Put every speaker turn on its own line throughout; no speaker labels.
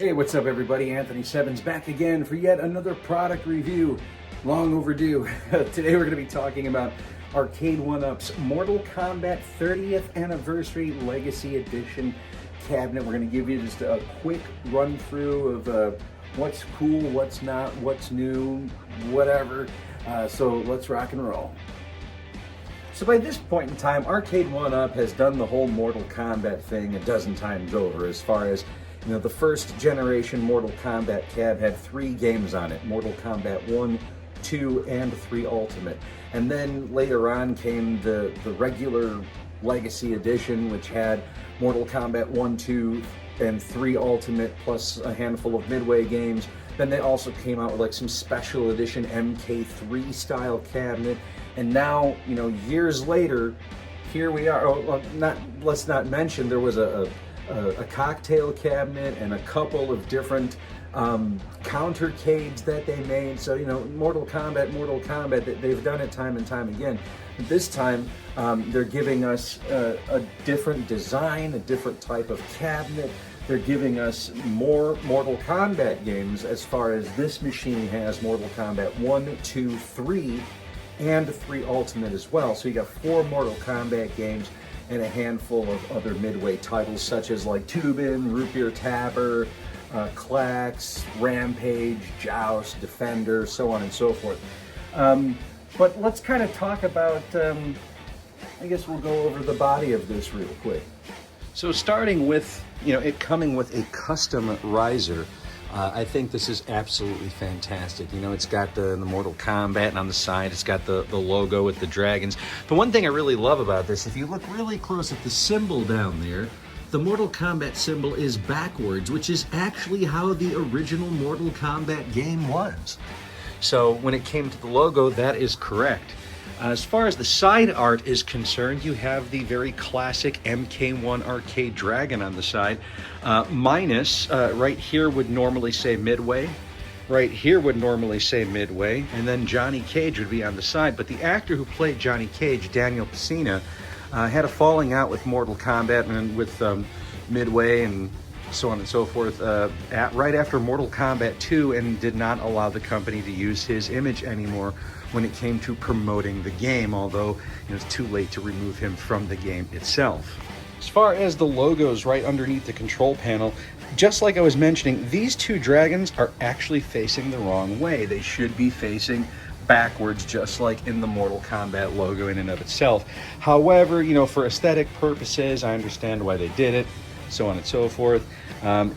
Hey, what's up everybody? Anthony Sevens back again for yet another product review. Long overdue. Today we're going to be talking about Arcade1Up's Mortal Kombat 30th Anniversary Legacy Edition cabinet. We're going to give you just a quick run through of what's cool, what's not, what's new, whatever. So let's rock and roll. So by this point in time, Arcade1Up has done the whole Mortal Kombat thing a dozen times over. As far as, you know, the first generation Mortal Kombat cab had 3 games on it: Mortal Kombat 1, 2, and 3 Ultimate. And then later on came the regular Legacy Edition, which had Mortal Kombat 1, 2, and 3 Ultimate, plus a handful of Midway games. Then they also came out with like some special edition MK3 style cabinet. And now, you know, years later, here we are. Oh, let's not mention there was a cocktail cabinet and a couple of different countercades that they made. So, you know, Mortal Kombat, they've done it time and time again. This time, they're giving us a different design, a different type of cabinet. They're giving us more Mortal Kombat games, as far as this machine has Mortal Kombat 1, 2, 3, and 3 Ultimate as well. So you got 4 Mortal Kombat games and a handful of other Midway titles, such as like Tubin, Root Beer Tapper, Klax, Rampage, Joust, Defender, so on and so forth. But let's kind of talk about, I guess we'll go over the body of this real quick. So starting with, you know, it coming with a custom riser, I think this is absolutely fantastic. You know, it's got the Mortal Kombat, and on the side it's got the logo with the dragons. The one thing I really love about this, if you look really close at the symbol down there, the Mortal Kombat symbol is backwards, which is actually how the original Mortal Kombat game was. So when it came to the logo, that is correct. As far as the side art is concerned, you have the very classic MK1 arcade dragon on the side, minus right here would normally say Midway, right here would normally say Midway, and then Johnny Cage would be on the side. But the actor who played Johnny Cage, Daniel Pesina, had a falling out with Mortal Kombat and with Midway and so on and so forth right after Mortal Kombat 2, and did not allow the company to use his image anymore when it came to promoting the game, although it's too late to remove him from the game itself. As far as the logos right underneath the control panel, just like I was mentioning, these 2 dragons are actually facing the wrong way. They should be facing backwards, just like in the Mortal Kombat logo in and of itself. However, you know, for aesthetic purposes, I understand why they did it, so on and so forth.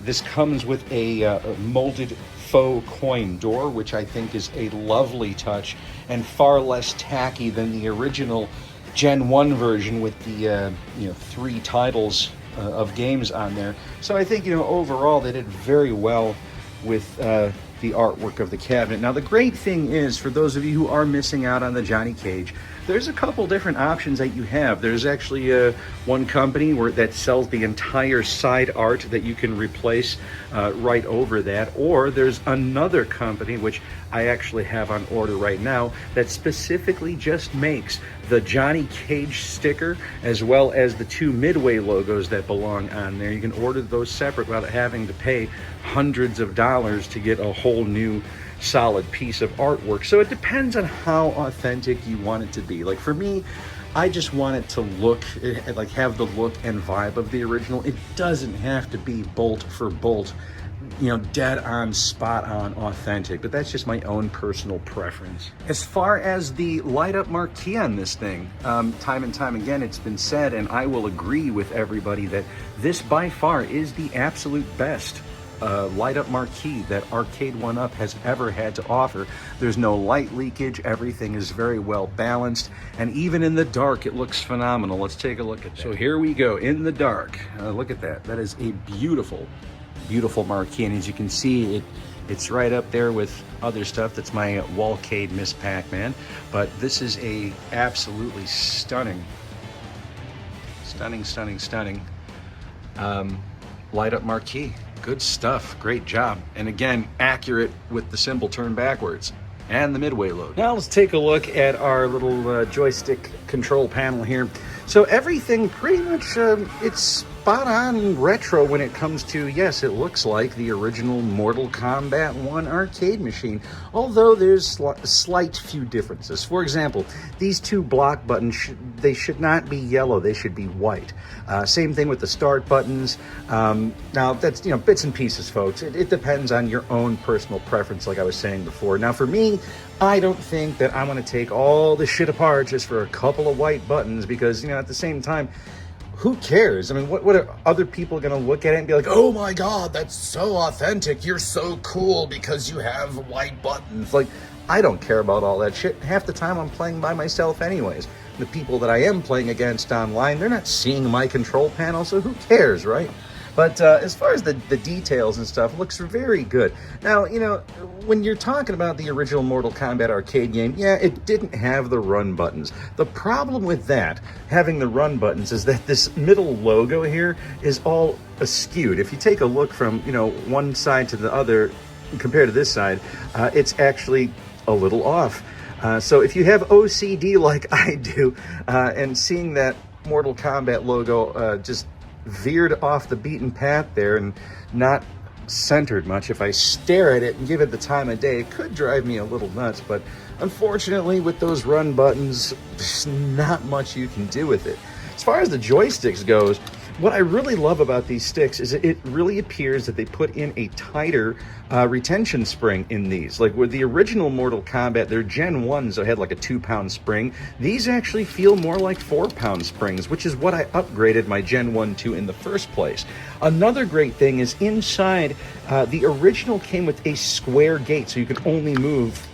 This comes with a molded faux coin door, which I think is a lovely touch and far less tacky than the original Gen 1 version with the 3 titles of games on there. So I think, you know, overall they did very well with the artwork of the cabinet. Now the great thing is, for those of you who are missing out on the Johnny Cage, there's a couple different options that you have. There's actually one company that sells the entire side art that you can replace right over that, or there's another company, which I actually have on order right now, that specifically just makes the Johnny Cage sticker as well as the 2 Midway logos that belong on there. You can order those separate without having to pay hundreds of dollars to get a whole new solid piece of artwork. So it depends on how authentic you want it to be. Like for me, I just want it to look like, have the look and vibe of the original. It doesn't have to be bolt for bolt, you know, dead on, spot on, authentic, but that's just my own personal preference. As far as the light up marquee on this thing, time and time again it's been said, and I will agree with everybody, that this by far is the absolute best light up marquee that Arcade1Up has ever had to offer. There's no light leakage, everything is very well balanced, and even in the dark it looks phenomenal. Let's take a look at that. So here we go, in the dark. Look at that. That is a beautiful marquee, and as you can see, it's right up there with other stuff. That's my Wallcade Miss Pac-Man, but this is a absolutely stunning light up marquee. Good stuff, great job, and again, accurate with the symbol turned backwards and the Midway logo. Now let's take a look at our little joystick control panel here. So everything pretty much, it's
spot on retro when it comes to, yes, it looks like the original Mortal Kombat 1 arcade machine, although there's slight few differences. For example, these two block buttons, they should not be yellow, they should be white. Same thing with the start buttons. Now, that's, bits and pieces, folks. It depends on your own personal preference, like I was saying before. Now, for me, I don't think that I want to take all this shit apart just for a couple of white buttons because, at the same time, who cares? I mean, what are other people going to look at it and be like, oh my God, that's so authentic. You're so cool because you have white buttons. Like, I don't care about all that shit. Half the time I'm playing by myself anyways. The people that I am playing against online, they're not seeing my control panel, so who cares, right? But as far as the details and stuff, it looks very good. Now, when you're talking about the original Mortal Kombat arcade game, yeah, it didn't have the run buttons. The problem with that, having the run buttons, is that this middle logo here is all askewed. If you take a look from, one side to the other, compared to this side, it's actually a little off. So if you have OCD like I do, and seeing that Mortal Kombat logo just veered off the beaten path there and not centered much, if I stare at it and give it the time of day, it could drive me a little nuts. But unfortunately, with those run buttons, there's not much you can do with it. As far as the joysticks goes, what I really love about these sticks is it really appears that they put in a tighter retention spring in these. Like with the original Mortal Kombat, their Gen 1s that had like a 2-pound spring. These actually feel more like 4-pound springs, which is what I upgraded my Gen 1 to in the first place. Another great thing is inside, the original came with a square gate, so you could only move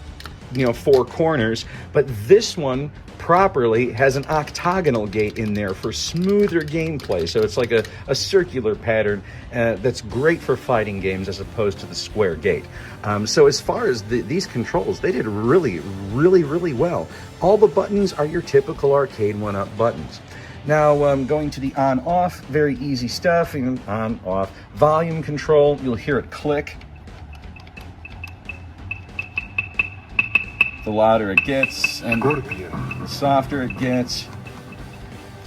4 corners, but this one properly has an octagonal gate in there for smoother gameplay. So it's like a circular pattern that's great for fighting games as opposed to the square gate. So as far as these controls, they did really, really, really well. All the buttons are your typical Arcade1Up buttons. Now, going to the on-off, very easy stuff. On-off. Volume control, you'll hear it click. The louder it gets and the softer it gets,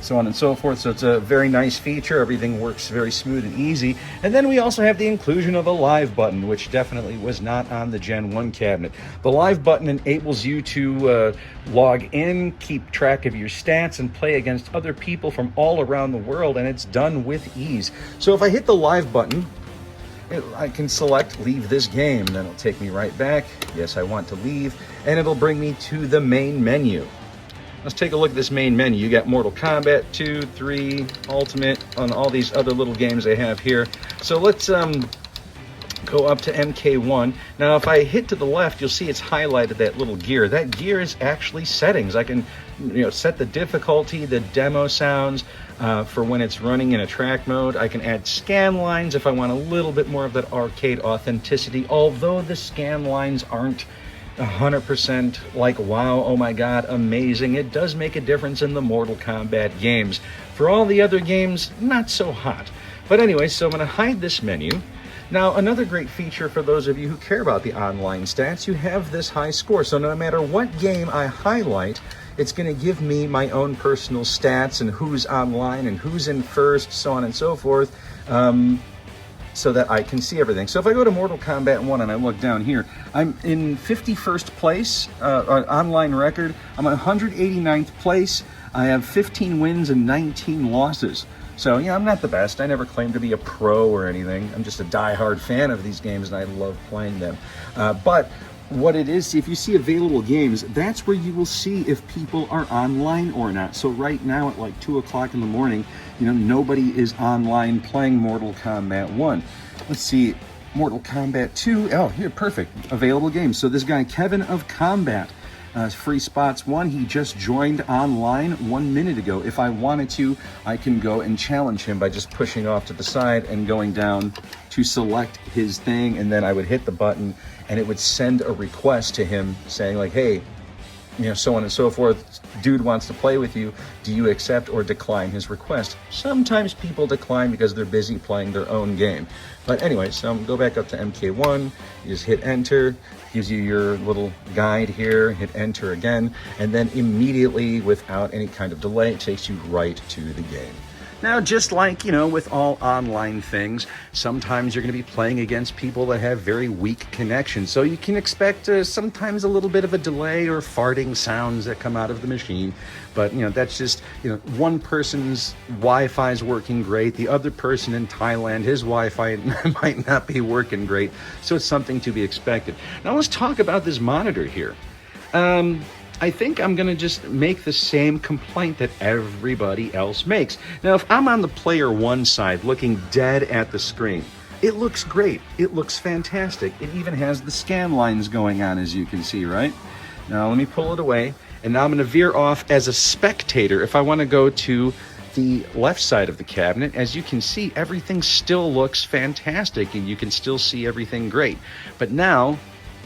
so on and so forth. So it's a very nice feature. Everything works very smooth and easy. And then we also have the inclusion of a live button, which definitely was not on the Gen 1 cabinet. The live button enables you to log in, keep track of your stats, and play against other people from all around the world, and it's done with ease. So if I hit the live button, I can select leave this game, then it'll take me right back. Yes, I want to leave, and it'll bring me to the main menu. Let's take a look at this main menu. You got Mortal Kombat 2, 3, Ultimate, and all these other little games they have here. So let's go up to MK1. Now, if I hit to the left, you'll see it's highlighted that little gear. That gear is actually settings. I can set the difficulty, the demo sounds, for when it's running in a track mode. I can add scan lines if I want a little bit more of that arcade authenticity, although the scan lines aren't 100% like, wow, oh my God, amazing. It does make a difference in the Mortal Kombat games. For all the other games, not so hot. But anyway, so I'm going to hide this menu. Now, another great feature for those of you who care about the online stats, you have this high score. So no matter what game I highlight, it's going to give me my own personal stats and who's online and who's in first, so on and so forth, so that I can see everything. So if I go to Mortal Kombat 1 and I look down here, I'm in 51st place, online record. I'm at 189th place. I have 15 wins and 19 losses. So, I'm not the best. I never claimed to be a pro or anything. I'm just a die-hard fan of these games, and I love playing them. But what it is, if you see available games, that's where you will see if people are online or not. So right now at like 2 o'clock in the morning, nobody is online playing Mortal Kombat 1. Let's see, Mortal Kombat 2. Oh, here, perfect. Available games. So this guy, Kevin of Combat, free spots 1, he just joined online 1 minute ago. If I wanted to, I can go and challenge him by just pushing off to the side and going down to select his thing, and then I would hit the button and it would send a request to him saying like, hey, so on and so forth, dude wants to play with you, do you accept or decline his request? Sometimes people decline because they're busy playing their own game. But anyway, so go back up to MK1, you just hit enter, gives you your little guide here, hit enter again, and then immediately, without any kind of delay, it takes you right to the game. Now, just like, with all online things, sometimes you're going to be playing against people that have very weak connections. So you can expect sometimes a little bit of a delay or farting sounds that come out of the machine. But, that's just, one person's Wi-Fi is working great. The other person in Thailand, his Wi-Fi might not be working great. So it's something to be expected. Now, let's talk about this monitor here. I think I'm going to just make the same complaint that everybody else makes. Now, if I'm on the player one side looking dead at the screen, it looks great. It looks fantastic. It even has the scan lines going on, as you can see, right? Now, let me pull it away. And now I'm going to veer off as a spectator. If I want to go to the left side of the cabinet, as you can see, everything still looks fantastic and you can still see everything great. But now,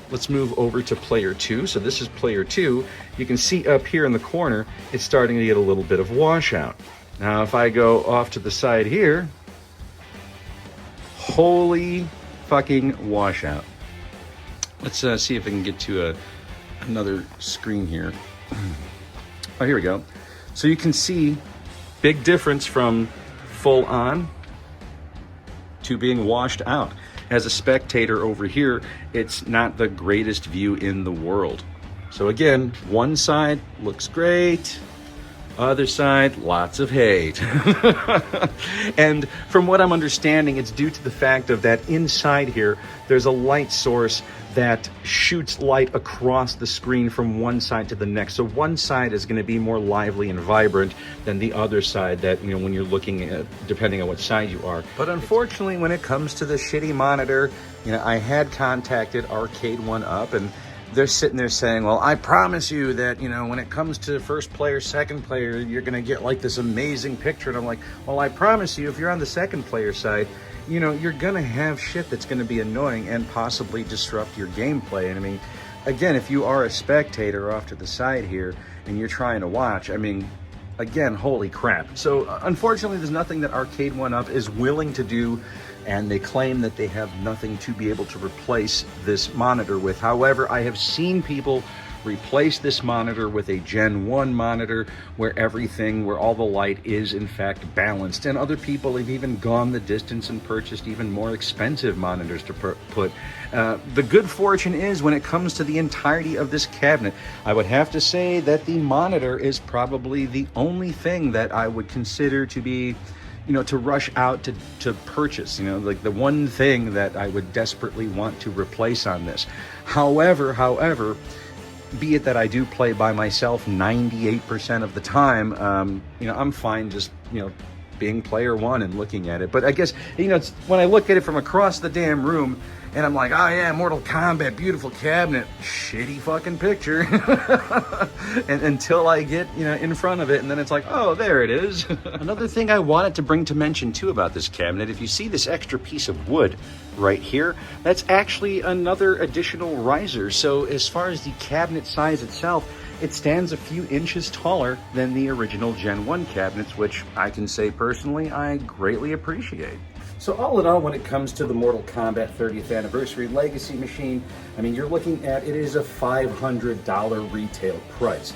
let's move over to player two. So this is player two. You can see up here in the corner, it's starting to get a little bit of washout. Now, if I go off to the side here, holy fucking washout. Let's see if I can get to another screen here. Oh, here we go. So you can see big difference from full on to being washed out. As a spectator over here, it's not the greatest view in the world. So again, one side looks great, other side, lots of hate. And from what I'm understanding, it's due to the fact of that inside here, there's a light source that shoots light across the screen from one side to the next. So one side is going to be more lively and vibrant than the other side that, when you're looking at, depending on what side you are. But unfortunately, when it comes to the shitty monitor, I had contacted Arcade1Up and they're sitting there saying, well, I promise you that, when it comes to first player, second player, you're going to get like this amazing picture. And I'm like, well, I promise you, if you're on the second player side, you're going to have shit that's going to be annoying and possibly disrupt your gameplay. And I mean, again, if you are a spectator off to the side here and you're trying to watch, I mean, again, holy crap. So unfortunately, there's nothing that Arcade1Up is willing to do, and they claim that they have nothing to be able to replace this monitor with. However, I have seen people replace this monitor with a Gen 1 monitor where all the light is in fact balanced, and other people have even gone the distance and purchased even more expensive monitors to put. The good fortune is, when it comes to the entirety of this cabinet, I would have to say that the monitor is probably the only thing that I would consider to be, to rush out to purchase, like the one thing that I would desperately want to replace on this. However, be it that I do play by myself 98% of the time, I'm fine just, being player one and looking at it. But I guess, it's when I look at it from across the damn room and I'm like, oh yeah, Mortal Kombat, beautiful cabinet, shitty fucking picture. And until I get, in front of it, and then it's like, oh, there it is. Another thing I wanted to bring to mention too about this cabinet, if you see this extra piece of wood right here, that's actually another additional riser. So as far as the cabinet size itself, it stands a few inches taller than the original Gen 1 cabinets, which I can say personally I greatly appreciate.
So all in all, when it comes to the Mortal Kombat 30th Anniversary Legacy machine, I mean, you're looking at, it is a $500 retail price.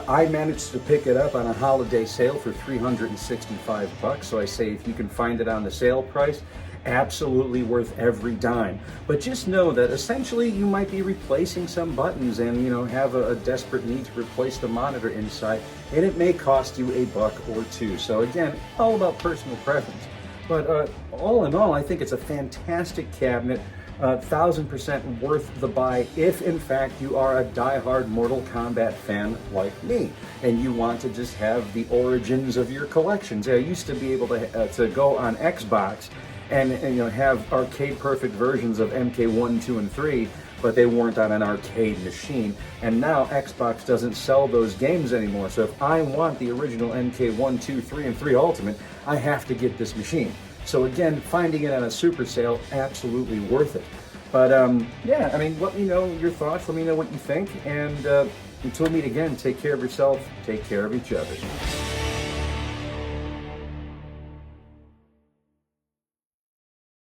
I managed to pick it up on a holiday sale for $365, so I say if you can find it on the sale price, absolutely worth every dime. But just know that essentially you might be replacing some buttons and have a desperate need to replace the monitor inside, and it may cost you $1 or $2. So again, all about personal preference. But all in all, I think it's a fantastic cabinet, 1000% worth the buy if in fact you are a die-hard Mortal Kombat fan like me and you want to just have the origins of your collections. I used to be able to go on Xbox and have arcade perfect versions of MK1, 2, and 3, but they weren't on an arcade machine. And now Xbox doesn't sell those games anymore. So if I want the original MK1, 2, 3, and 3 Ultimate, I have to get this machine. So again, finding it on a super sale, absolutely worth it. But yeah, I mean, let me know your thoughts, let me know what you think, and until we meet again, take care of yourself, take care of each other.